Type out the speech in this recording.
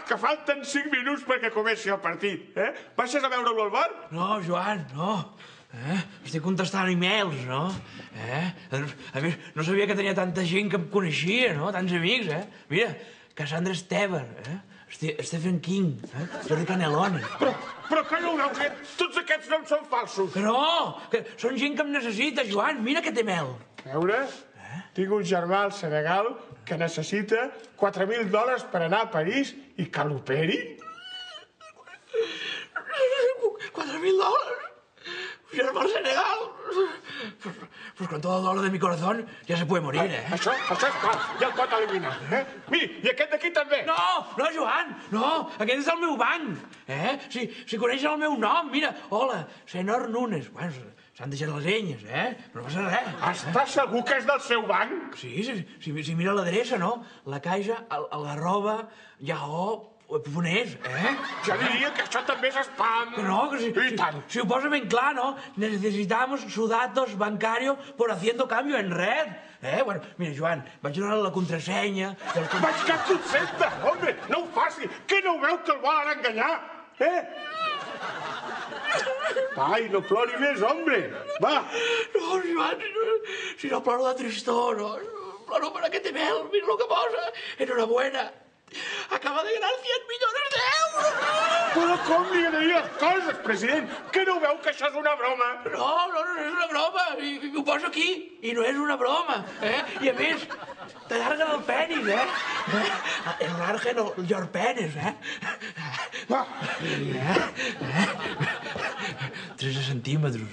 que falten 5 minuts perquè comenci el partit. Baixes a veure-lo al bar? No, Joan, no. Estic contestant e-mails, no? A més, no sabia que tenia tanta gent que em coneixia, no? Tants amics, Mira, Cassandra Esteban, Stephen King, Jordi Caneloni. Però que no ho veus, Tots aquests noms són falsos. Que no, que són gent que em necessita, Joan. Mira aquest e-mail. A veure, tinc un germà al Senegal que necessita $4.000 per anar a París i que l'operin. $4.000? Germà al Senegal? Pues con todo el dolor de mi corazón ya se puede morir, Això és clar, ja el pot eliminar, Miri, i aquest d'aquí també. No, Joan, no, aquest és el meu banc, Si coneixen el meu nom, mira, hola, Senor Nunes. Bueno, s'han deixat les enyes, però no passa res. Estàs segur que és del seu banc? Sí, mira l'adreça, no? La Caixa, @yahoo.es, Jo diria que això també és spam. Que no, que I tant. si ho posa ben clar, no? Necesitamos sus datos bancarios por haciendo cambio en red. Bueno, mira, Joan, vaig donar la contrasenya... Vaig cap concepte, home, no ho faci. Que no ho veu que el volen enganyar? Ai, no plori més, hombre. Va. No, Joan, si no ploro de tristor, no. Ploro per aquest email, mira el que posa. Enhorabuena. Acaba de ganar 100 millones d'euros! Però com li agradaria les coses, president? Que no veu que això és una broma? No és una broma. I ho poso aquí. I no és una broma, I a més, t'allarguen el penis, Enlargen your penis, Va. 13 centímetres,